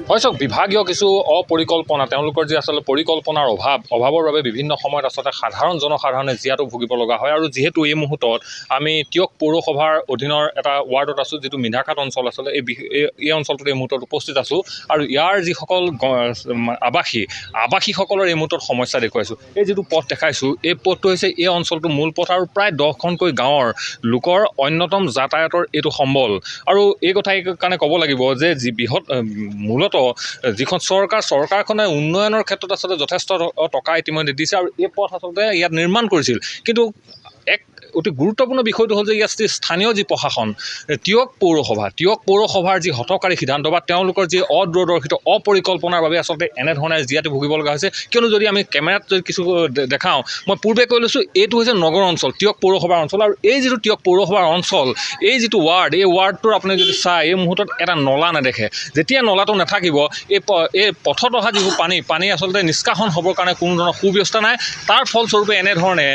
হয় চাওক বিভাগীয় কিছু অপৰিকল্পনা তেওঁলোকৰ যি আচলতে পৰিকল্পনাৰ অভাৱৰ বাবে বিভিন্ন সময়ত আচলতে সাধাৰণ জনসাধাৰণে জীয়াতু ভুগিব লগা হয় আৰু যিহেতু এই মুহূৰ্তত আমি টিয়ক পৌৰসভাৰ অধীনৰ এটা ৱাৰ্ডত আছোঁ যিটো মিনাঘাট অঞ্চল আচলতে এই অঞ্চলটোত এই মুহূৰ্তত উপস্থিত আছোঁ আৰু ইয়াৰ যিসকল আৱাসীসকলৰ এই মুহূৰ্তত সমস্যা দেখুৱাইছোঁ এই যিটো পথ দেখাইছোঁ এই পথটো হৈছে এই অঞ্চলটোৰ মূল পথ আৰু প্ৰায় 10খনকৈ গাঁৱৰ লোকৰ অন্যতম যাতায়াতৰ এইটো সম্বল আৰু এই কথাই কাৰণে ক'ব লাগিব যে যি মূলত যিখন চৰকাৰখনে উন্নয়নৰ ক্ষেত্ৰত আচলতে যথেষ্ট টকা ইতিমধ্যে দিছে আৰু এই পথ আচলতে ইয়াত নিৰ্মাণ কৰিছিল কিন্তু এক অতি গুৰুত্বপূৰ্ণ বিষয়টো হ'ল যে ইয়াত স্থানীয় যি প্ৰশাসন টিয়ক পৌৰসভাৰ যি হঠকাৰী সিদ্ধান্ত বা তেওঁলোকৰ যি অদূৰদৰ্শিত অপৰিকল্পনাৰ বাবে আচলতে এনেধৰণে জীয়াতু ভুগিব লগা হৈছে কিয়নো যদি আমি কেমেৰাত যদি কিছু দেখাওঁ মই পূৰ্বে কৈ লৈছোঁ এইটো হৈছে নগৰ অঞ্চল টিয়ক পৌৰসভাৰ অঞ্চল আৰু এই যিটো টিয়ক পৌৰসভাৰ অঞ্চল এই যিটো ৱাৰ্ড এই ৱাৰ্ডটোৰ আপুনি যদি চাই এই মুহূৰ্তত এটা নলা নেদেখে যেতিয়া নলাটো নাথাকিব এই পথত অহা যিবোৰ পানী আচলতে নিষ্কাশন হ'বৰ কাৰণে কোনো ধৰণৰ সুব্যৱস্থা নাই তাৰ ফলস্বৰূপে এনেধৰণে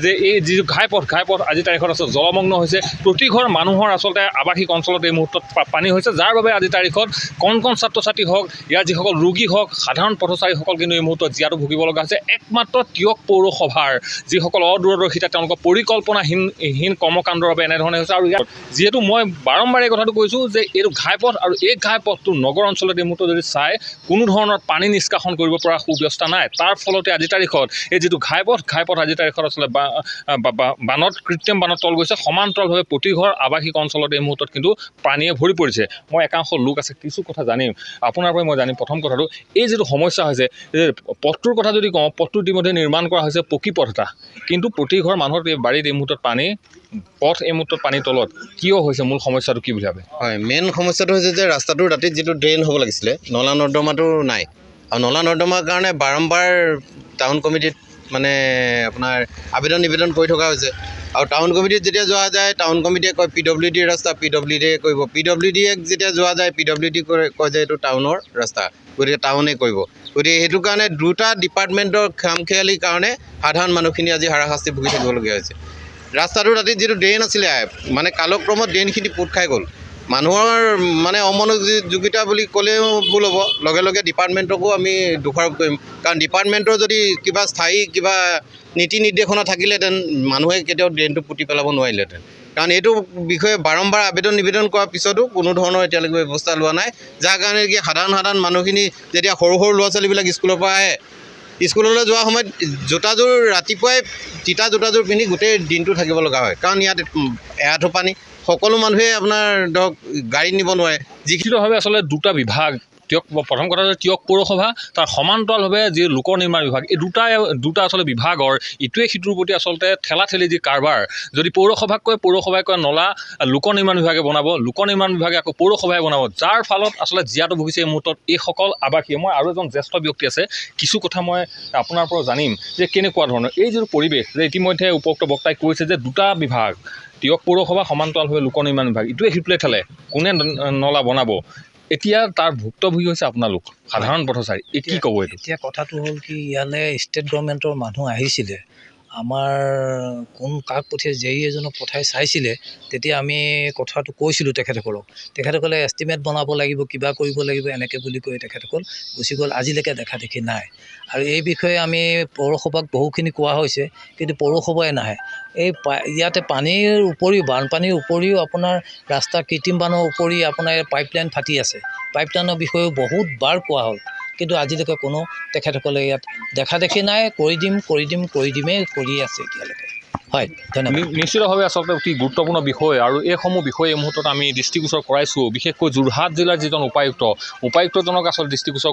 যে এই যিটো ঘাইপথ আজিৰ তাৰিখত আচলতে জলমগ্ন হৈছে প্ৰতি ঘৰ মানুহৰ আচলতে আৱাসিক অঞ্চলত এই মুহূৰ্তত পানী হৈছে যাৰ বাবে আজিৰ তাৰিখত কণ ছাত্ৰ ছাত্ৰী হওক ইয়াৰ যিসকল ৰোগী হওক সাধাৰণ পথচাৰীসকল কিন্তু এই মুহূৰ্তত জীয়াতু ভুগিব লগা হৈছে একমাত্ৰ টিয়ক পৌৰসভাৰ যিসকল অদূৰদৰ্শিতা তেওঁলোকৰ পৰিকল্পনাহীন কৰ্মকাণ্ডৰ বাবে এনেধৰণে হৈছে আৰু ইয়াত যিহেতু মই বাৰম্বাৰ এই কথাটো কৈছোঁ যে এইটো ঘাইপথ আৰু এই ঘাইপথটো নগৰ অঞ্চলত এই মুহূৰ্তত যদি চাই কোনো ধৰণৰ পানী নিষ্কাশন কৰিব পৰা সুব্যৱস্থা নাই তাৰ ফলতে আজিৰ তাৰিখত এই যিটো ঘাইপথ আজিৰ তাৰিখত আচলতে কৃত্ৰিম বানত তল গৈছে সমান্তৰালভাৱে প্ৰতি ঘৰ আৱাসিক অঞ্চলত এই মুহূৰ্তত কিন্তু পানীয়ে ভৰি পৰিছে মই একাংশ লোক আছে কিছু কথা জানিম আপোনাৰ পৰাই মই জানিম প্ৰথম কথাটো এই যিটো সমস্যা হৈছে পথটোৰ কথা যদি কওঁ পথটো ইতিমধ্যে নিৰ্মাণ কৰা হৈছে পকী পথ এটা কিন্তু প্ৰতি ঘৰ মানুহৰ এই বাৰীত এই মুহূৰ্তত এই মুহূৰ্তত পানীৰ তলত কিয় হৈছে মূল সমস্যাটো কি বুলি ভাবে হয় মেইন সমস্যাটো হৈছে যে ৰাস্তাটোৰ দাঁতিত যিটো ড্ৰেইন হ'ব লাগিছিলে নলা নৰ্দমাটো নাই আৰু নলা নৰ্দমাৰ কাৰণে বাৰম্বাৰ টাউন কমিটিত মানে আপোনাৰ নিবেদন কৰি থকা হৈছে আৰু টাউন কমিটিত যেতিয়া যোৱা যায় টাউন কমিটিয়ে কয় PWD ৰাস্তা PWDয়ে কৰিব PWDয়ে যেতিয়া যোৱা যায় PWD কয় যে এইটো টাউনৰ ৰাস্তা গতিকে টাউনে কৰিব গতিকে সেইটো কাৰণে দুটা ডিপাৰ্টমেণ্টৰ খামখেয়ালিৰ কাৰণে সাধাৰণ মানুহখিনি আজি হাৰাশাস্তি ভুগি থাকিবলগীয়া হৈছে ৰাস্তাটোৰ দাঁতিত যিটো ড্ৰেইন আছিলে মানে কালক্ৰমত ড্ৰেইনখিনি পোত খাই গ'ল মানুহৰ মানে অমনোযোগিতা বুলি ক'লেও ভুল হ'ব লগে লগে ডিপাৰ্টমেণ্টকো আমি দোষাৰোপ কৰিম কাৰণ ডিপাৰ্টমেণ্টৰ যদি কিবা স্থায়ী কিবা নীতি নিৰ্দেশনা থাকিলেহেঁতেন মানুহে কেতিয়াও ড্ৰেইনটো পুতি পেলাব নোৱাৰিলেহেঁতেন কাৰণ এইটো বিষয়ে বাৰম্বাৰ নিবেদন কৰাৰ পিছতো কোনো ধৰণৰ এতিয়ালৈকে ব্যৱস্থা লোৱা নাই যাৰ কাৰণে কি সাধাৰণ মানুহখিনি যেতিয়া সৰু ল'ৰা ছোৱালীবিলাক স্কুলৰ পৰা আহে স্কুললৈ যোৱাৰ সময়ত জোতাযোৰ ৰাতিপুৱাই তিতা জোতাযোৰ পিন্ধি গোটেই দিনটো থাকিব লগা হয় কাৰণ ইয়াত এআঁঠু পানী সকলো মানুহে আপোনাৰ ধৰক গাড়ী নিব নোৱাৰে যিখিনিভাৱে আচলতে দুটা বিভাগ প্ৰথম কথা হৈছে টিয়ক পৌৰসভা তাৰ সমান্তৰালভাৱে যি লোক নিৰ্মাণ বিভাগ এই দুটা আচলতে বিভাগৰ ইটোৱে সিটোৰ প্ৰতি আচলতে ঠেলাঠেলি যি কাৰবাৰ যদি পৌৰসভাই কয় নলা লোক নিৰ্মাণ বিভাগে বনাব লোক নিৰ্মাণ বিভাগে আকৌ পৌৰসভাই বনাব যাৰ ফলত আচলতে জীয়াতু ভুগিছে এই মুহূৰ্তত এইসকল আৱাসীয়ে মই আৰু এজন জ্যেষ্ঠ ব্যক্তি আছে কিছু কথা মই আপোনাৰ পৰা জানিম যে কেনেকুৱা ধৰণৰ এই যিটো পৰিৱেশ যে ইতিমধ্যে উপৰোক্ত বক্তাই কৈছে যে দুটা বিভাগ টিয়ক পৌৰসভা সমান্তৰালভাৱে লোক নিৰ্মাণ বিভাগ ইটোৱে সিটোৱে ঠেলে কোনে নলা বনাব এতিয়া তাৰ ভুক্তভোগী হৈছে আপোনালোক সাধাৰণ পথচাৰী কি ক'ব এইটো এতিয়া কথাটো হ'ল কি ইয়ালৈ ষ্টেট গভৰ্ণমেণ্টৰ মানুহ আহিছিলে আমাৰ কাক পঠিয়াই জেই এজনক পঠাই চাইছিলে তেতিয়া আমি কথাটো কৈছিলোঁ তেখেতসকলে এষ্টিমেট বনাব লাগিব কিবা কৰিব লাগিব এনেকৈ বুলি কৈ তেখেতসকল গুচি গ'ল আজিলৈকে দেখা দেখি নাই আৰু এই বিষয়ে আমি পৌৰসভাক বহুখিনি কোৱা হৈছে কিন্তু পৌৰসভাই নাহে ইয়াতে বানপানীৰ উপৰিও আপোনাৰ ৰাস্তা কৃত্ৰিম বানৰ উপৰি আপোনাৰ পাইপলাইন ফাটি আছে পাইপলাইনৰ বিষয়েও বহুতবাৰ কোৱা হ'ল কিন্তু আজিলৈকে কোনো তেখেতসকলে ইয়াত দেখা দেখি নাই কৰি দিমেই কৰি আছে এতিয়ালৈকে হয় ধন্যবাদ নিশ্চিতভাৱে আচলতে অতি গুৰুত্বপূৰ্ণ বিষয় আৰু এইসমূহ বিষয় এই মুহূৰ্তত আমি দৃষ্টিগোচৰ কৰাইছোঁ বিশেষকৈ যোৰহাট জিলাৰ যিজন উপায়ুক্তজনক আচলতে দৃষ্টিগোচৰ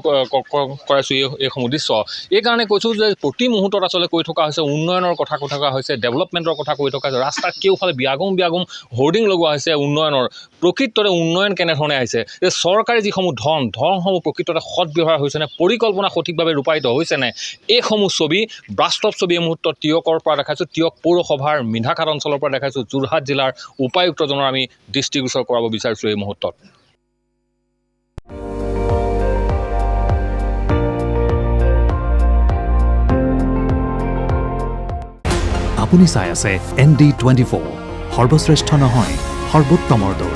কৰাইছোঁ এইসমূহ দৃশ্য এইকাৰণে কৈছোঁ যে প্ৰতি মুহূৰ্তত আচলতে কৈ থকা হৈছে উন্নয়নৰ কথা কৈ থকা হৈছে ডেভেলপমেণ্টৰ কথা কৈ থকা হৈছে ৰাস্তাত কেওফালে বিয়াগোম হোৰ্ডিং লগোৱা হৈছে উন্নয়নৰ প্ৰকৃততে উন্নয়ন কেনেধৰণে আহিছে যে চৰকাৰী যিসমূহ ধনসমূহ প্ৰকৃততে সৎব্যৱহাৰ হৈছেনে পৰিকল্পনা সঠিকভাৱে ৰূপায়িত হৈছেনে এইসমূহ বাস্তৱ ছবি এই মুহূৰ্তত টিয়কৰ পৰা দেখাইছোঁ টিয়ক পৌৰসভাৰ মিনাঘাট অঞ্চলৰ পৰা দেখাইছোঁ যোৰহাট জিলাৰ উপায়ুক্তজনৰ আমি দৃষ্টিগোচৰ কৰাব বিচাৰিছোঁ এই মুহূৰ্তত আপুনি চাই আছে ND24 সৰ্বশ্ৰেষ্ঠ নহয় সৰ্বোত্তমৰ দৌৰ